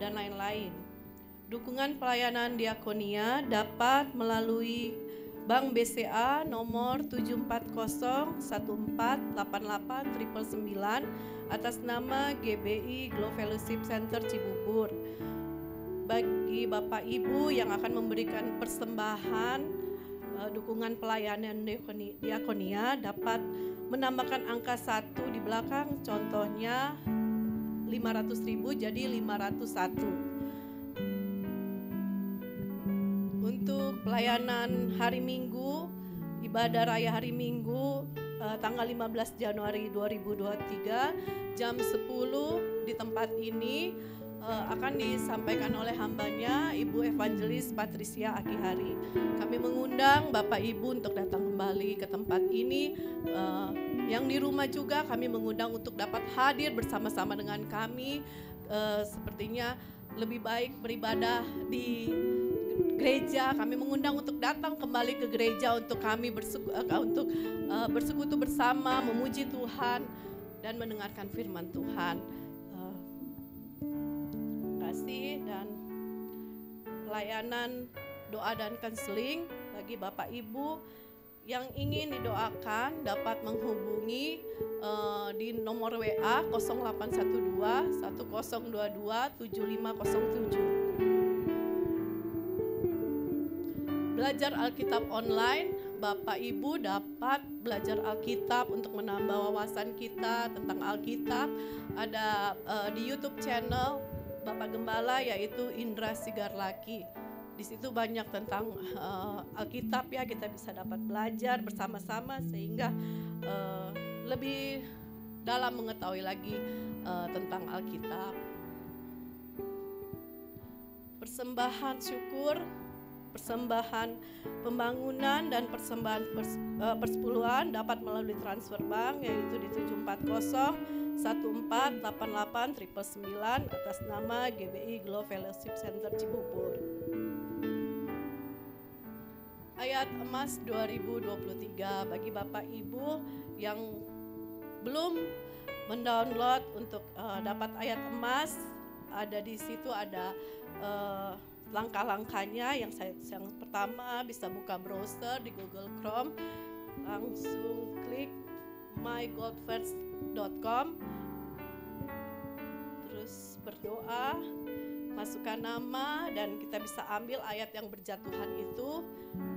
dan lain-lain. Dukungan pelayanan diakonia dapat melalui Bank BCA nomor 74014889999 atas nama GBI Glow Fellowship Center Cibubur. Bagi Bapak Ibu yang akan memberikan persembahan dukungan pelayanan diakonia dapat menambahkan angka 1 di belakang, contohnya 500.000 jadi 501. Untuk pelayanan hari Minggu, ibadah raya hari Minggu tanggal 15 Januari 2023 jam 10 di tempat ini akan disampaikan oleh hambanya Ibu Evangelis Patricia Akihari. Kami mengundang Bapak Ibu untuk datang kembali ke tempat ini. Yang di rumah juga kami mengundang untuk dapat hadir bersama-sama dengan kami. Sepertinya lebih baik beribadah di gereja. Kami mengundang untuk datang kembali ke gereja untuk kami bersekutu bersama, memuji Tuhan dan mendengarkan firman Tuhan. Dan pelayanan doa dan konseling bagi Bapak Ibu yang ingin didoakan dapat menghubungi di nomor WA 0812 1022 7507. Belajar Alkitab online Bapak Ibu dapat belajar Alkitab untuk menambah wawasan kita tentang Alkitab. Ada di YouTube channel Bapak Gembala, yaitu Indra Sigarlaki. Di situ banyak tentang Alkitab ya, kita bisa dapat belajar bersama-sama sehingga lebih dalam mengetahui lagi tentang Alkitab. Persembahan syukur, persembahan pembangunan dan persembahan persepuluhan dapat melalui transfer bank, yaitu di 740 1488 999 atas nama GBI Glow Fellowship Center Cibubur. Ayat emas 2023 bagi Bapak Ibu yang belum mendownload untuk dapat ayat emas, ada di situ ada langkah-langkahnya. Yang pertama bisa buka browser di Google Chrome, langsung klik mygoldfirst.com, terus berdoa, masukkan nama, dan kita bisa ambil ayat yang berjatuhan itu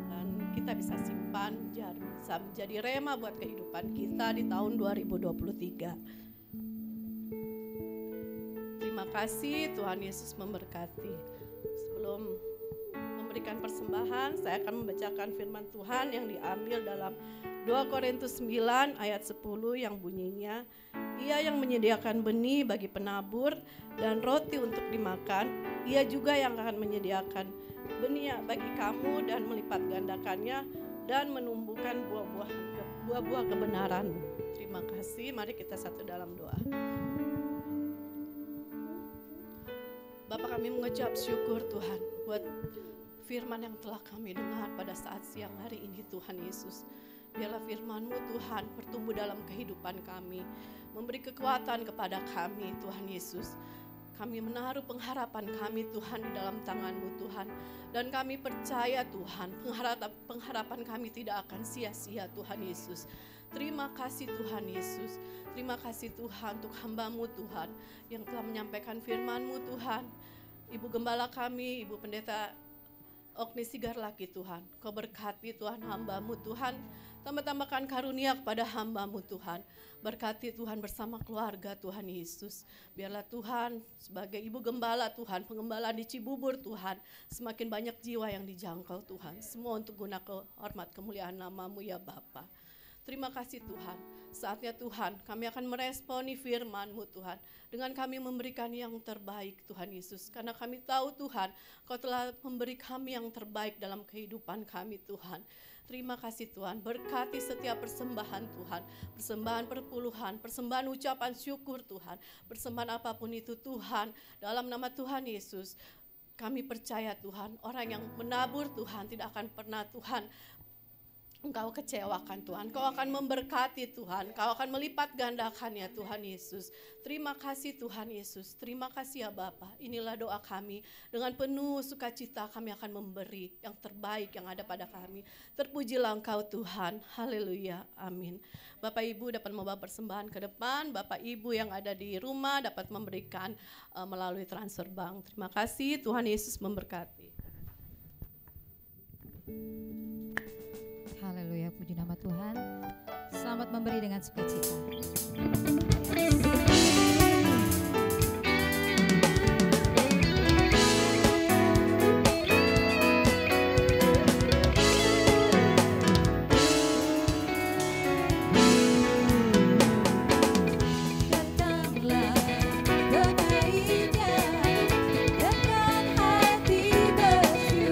dan kita bisa simpan, bisa menjadi rema buat kehidupan kita di tahun 2023. Terima kasih, Tuhan Yesus memberkati. Sebelum memberikan persembahan, saya akan membacakan firman Tuhan yang diambil dalam 2 Korintus 9 ayat 10 yang bunyinya, Ia yang menyediakan benih bagi penabur dan roti untuk dimakan, Ia juga yang akan menyediakan benih bagi kamu dan melipat gandakannya dan menumbuhkan buah-buah kebenaran. Terima kasih, mari kita satu dalam doa. Bapak, kami mengucap syukur Tuhan buat firman yang telah kami dengar pada saat siang hari ini Tuhan Yesus. Biarlah firman-Mu Tuhan bertumbuh dalam kehidupan kami, memberi kekuatan kepada kami Tuhan Yesus. Kami menaruh pengharapan kami Tuhan di dalam tangan-Mu Tuhan. Dan kami percaya Tuhan, pengharapan kami tidak akan sia-sia Tuhan Yesus. Terima kasih Tuhan Yesus. Terima kasih Tuhan untuk hamba-Mu Tuhan yang telah menyampaikan firman-Mu Tuhan. Ibu Gembala kami, Ibu Pendeta Okni Sigarlaki Tuhan. Kau berkati Tuhan hamba-Mu Tuhan. Tambah-tambahkan karunia kepada hamba-Mu Tuhan. Berkati Tuhan bersama keluarga Tuhan Yesus. Biarlah Tuhan sebagai Ibu Gembala Tuhan, penggembala di Cibubur Tuhan, semakin banyak jiwa yang dijangkau Tuhan. Semua untuk guna kehormat kemuliaan nama-Mu ya Bapa. Terima kasih Tuhan. Saatnya Tuhan kami akan meresponi firman-Mu Tuhan, dengan kami memberikan yang terbaik Tuhan Yesus. Karena kami tahu Tuhan, Kau telah memberi kami yang terbaik dalam kehidupan kami Tuhan. Terima kasih Tuhan, berkati setiap persembahan Tuhan, persembahan perpuluhan, persembahan ucapan syukur Tuhan, persembahan apapun itu Tuhan, dalam nama Tuhan Yesus. Kami percaya Tuhan, orang yang menabur Tuhan tidak akan pernah Tuhan Engkau kecewakan Tuhan, Kau akan memberkati Tuhan, Kau akan melipat gandakannya Tuhan Yesus. Terima kasih Tuhan Yesus, terima kasih ya Bapa. Inilah doa kami, dengan penuh sukacita kami akan memberi yang terbaik yang ada pada kami. Terpujilah Engkau Tuhan, haleluya, amin. Bapak Ibu dapat membawa persembahan ke depan, Bapak Ibu yang ada di rumah dapat memberikan melalui transfer bank. Terima kasih, Tuhan Yesus memberkati. Haleluya, puji nama Tuhan. Selamat memberi dengan sukacita. Dengan hati bersih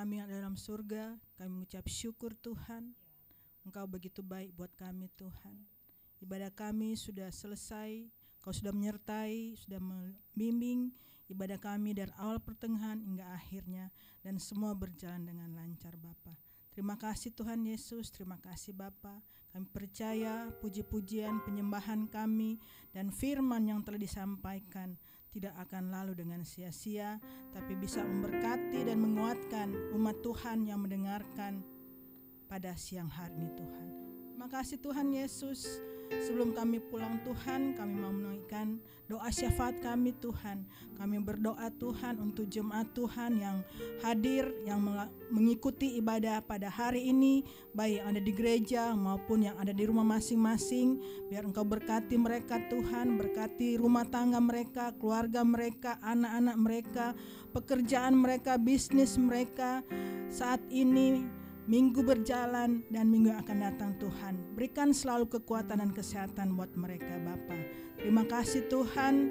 kami yang ada dalam surga, kami mengucap syukur Tuhan. Engkau begitu baik buat kami Tuhan. Ibadah kami sudah selesai, Kau sudah menyertai, sudah membimbing ibadah kami dari awal pertengahan hingga akhirnya, dan semua berjalan dengan lancar Bapa. Terima kasih Tuhan Yesus, terima kasih Bapa. Kami percaya puji-pujian, penyembahan kami, dan firman yang telah disampaikan tidak akan lalu dengan sia-sia, tapi bisa memberkati dan menguatkan umat Tuhan yang mendengarkan pada siang hari ini Tuhan. Terima kasih Tuhan Yesus. Sebelum kami pulang Tuhan, kami mau menaikkan doa syafaat kami Tuhan. Kami berdoa Tuhan untuk jemaat Tuhan yang hadir, yang mengikuti ibadah pada hari ini, baik yang ada di gereja maupun yang ada di rumah masing-masing. Biar Engkau berkati mereka Tuhan, berkati rumah tangga mereka, keluarga mereka, anak-anak mereka, pekerjaan mereka, bisnis mereka. Saat ini minggu berjalan dan minggu yang akan datang Tuhan, berikan selalu kekuatan dan kesehatan buat mereka Bapa. Terima kasih Tuhan.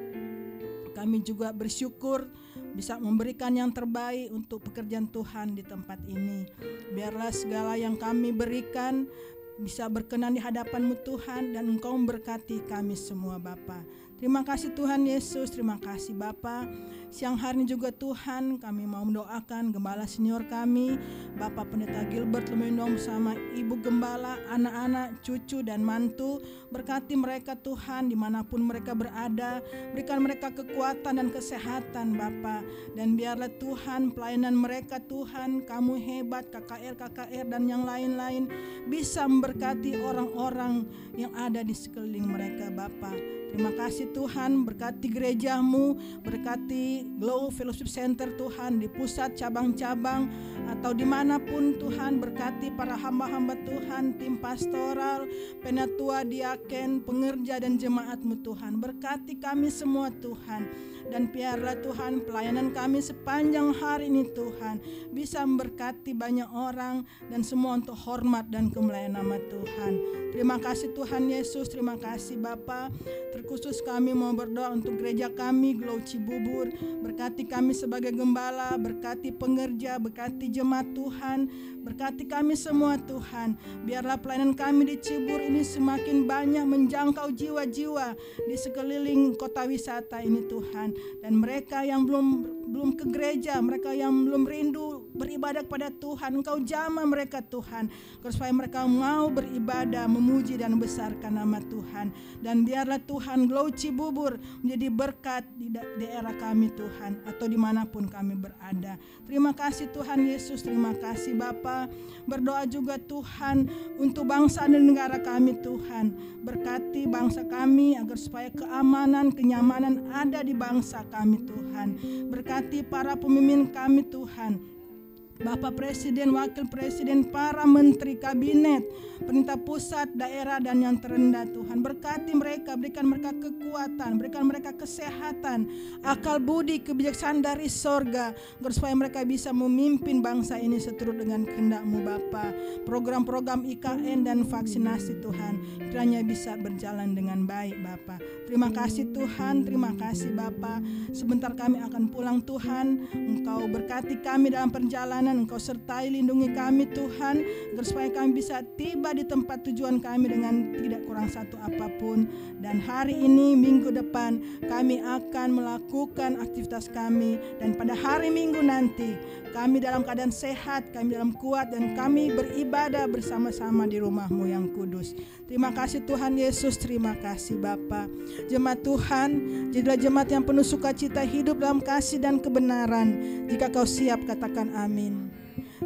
Kami juga bersyukur bisa memberikan yang terbaik untuk pekerjaan Tuhan di tempat ini. Biarlah segala yang kami berikan bisa berkenan di hadapan-Mu Tuhan, dan Engkau memberkati kami semua Bapa. Terima kasih Tuhan Yesus, terima kasih Bapa. Siang hari ini juga Tuhan, kami mau mendoakan gembala senior kami, Bapak Pendeta Gilbert Lumendong bersama Ibu Gembala, anak-anak, cucu dan mantu. Berkati mereka Tuhan dimanapun mereka berada, berikan mereka kekuatan dan kesehatan Bapa. Dan biarlah Tuhan pelayanan mereka Tuhan, Kamu hebat, KKR dan yang lain-lain bisa memberkati orang-orang yang ada di sekeliling mereka Bapa. Terima kasih Tuhan, berkati gereja-Mu, berkati Glow Fellowship Center Tuhan di pusat cabang-cabang atau dimanapun Tuhan. Berkati para hamba-hamba Tuhan, tim pastoral, penatua, diaken, pengerja dan jemaat-Mu Tuhan. Berkati kami semua Tuhan, dan biarlah Tuhan pelayanan kami sepanjang hari ini Tuhan bisa memberkati banyak orang dan semua untuk hormat dan kemuliaan nama Tuhan. Terima kasih Tuhan Yesus, terima kasih Bapa. Terkhusus kami mau berdoa untuk gereja kami Glow Cibubur. Berkati kami sebagai gembala, berkati pengerja, berkati jemaat Tuhan, berkati kami semua Tuhan. Biarlah pelayanan kami di Cibubur ini semakin banyak menjangkau jiwa-jiwa di sekeliling kota wisata ini Tuhan. Dan mereka yang belum ke gereja, mereka yang belum rindu beribadah kepada Tuhan, Engkau jamah mereka Tuhan, supaya mereka mau beribadah, memuji dan membesarkan nama Tuhan. Dan biarlah Tuhan Glow Cibubur menjadi berkat di daerah kami Tuhan, atau dimanapun kami berada. Terima kasih Tuhan Yesus, terima kasih Bapa. Berdoa juga Tuhan untuk bangsa dan negara kami Tuhan. Berkati bangsa kami agar supaya keamanan, kenyamanan ada di bangsa kami Tuhan. Berkati para pemimpin kami Tuhan, Bapak Presiden, Wakil Presiden, para menteri kabinet, pemerintah pusat, daerah dan yang terendah Tuhan. Berkati mereka, berikan mereka kekuatan, berikan mereka kesehatan, akal budi, kebijaksanaan dari sorga, agar supaya mereka bisa memimpin bangsa ini seturut dengan kehendak-Mu Bapa. Program-program IKN dan vaksinasi Tuhan kiranya bisa berjalan dengan baik Bapa. Terima kasih Tuhan, terima kasih Bapa. Sebentar kami akan pulang Tuhan, Engkau berkati kami dalam perjalanan, Engkau sertai lindungi kami Tuhan, agar supaya kami bisa tiba di tempat tujuan kami dengan tidak kurang satu apapun. Dan hari ini minggu depan kami akan melakukan aktivitas kami, dan pada hari Minggu nanti kami dalam keadaan sehat, kami dalam kuat, dan kami beribadah bersama-sama di rumah-Mu yang kudus. Terima kasih Tuhan Yesus, terima kasih Bapa. Jemaat Tuhan, jadilah jemaat yang penuh sukacita, hidup dalam kasih dan kebenaran. Jika kau siap, katakan amin.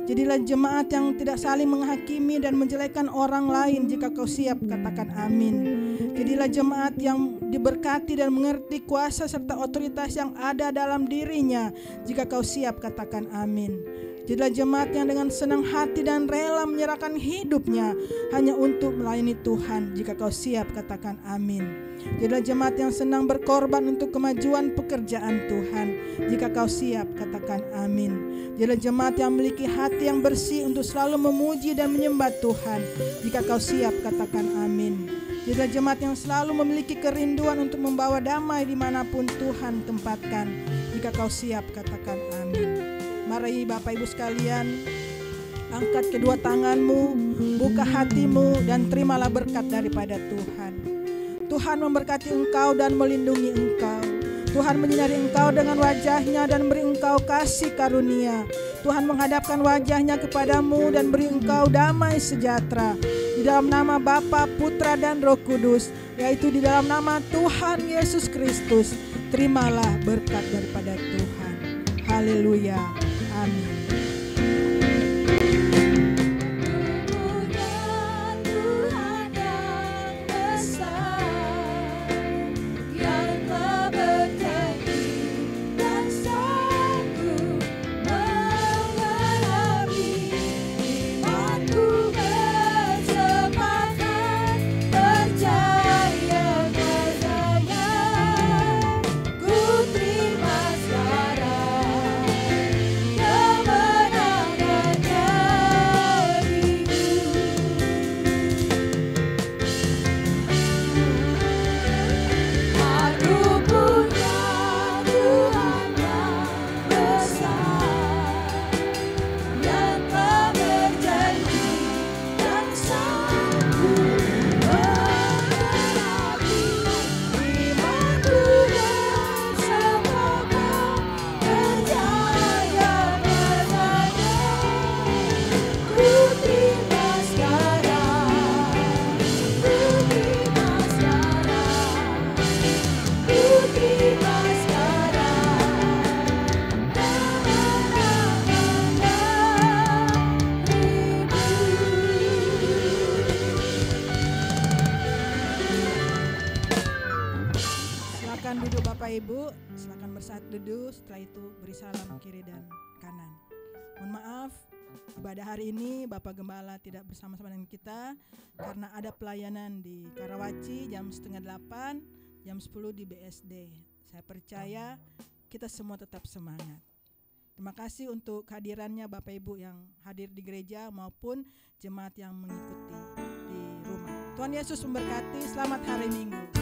Jadilah jemaat yang tidak saling menghakimi dan menjelekkan orang lain. Jika kau siap, katakan amin. Jadilah jemaat yang diberkati dan mengerti kuasa serta otoritas yang ada dalam dirinya. Jika kau siap, katakan amin. Jadilah jemaat yang dengan senang hati dan rela menyerahkan hidupnya hanya untuk melayani Tuhan. Jika kau siap, katakan amin. Jadilah jemaat yang senang berkorban untuk kemajuan pekerjaan Tuhan. Jika kau siap, katakan amin. Jadilah jemaat yang memiliki hati yang bersih untuk selalu memuji dan menyembah Tuhan. Jika kau siap, katakan amin. Jadilah jemaat yang selalu memiliki kerinduan untuk membawa damai dimanapun Tuhan tempatkan. Jika kau siap, katakan amin. Mari Bapak Ibu sekalian, angkat kedua tanganmu, buka hatimu, dan terimalah berkat daripada Tuhan. Tuhan memberkati engkau dan melindungi engkau. Tuhan menyinari engkau dengan wajah-Nya dan beri engkau kasih karunia. Tuhan menghadapkan wajah-Nya kepadamu dan beri engkau damai sejahtera. Di dalam nama Bapa, Putra, dan Roh Kudus, yaitu di dalam nama Tuhan Yesus Kristus, terimalah berkat daripada Tuhan. Haleluya. Amin. Duduk Bapak Ibu, silakan duduk, setelah itu beri salam kiri dan kanan. Mohon maaf, ibadah hari ini Bapak Gembala tidak bersama-sama dengan kita karena ada pelayanan di Karawaci jam 7:30, jam 10 di BSD. Saya percaya kita semua tetap semangat. Terima kasih untuk kehadirannya Bapak Ibu yang hadir di gereja maupun jemaat yang mengikuti di rumah. Tuhan Yesus memberkati, selamat hari Minggu.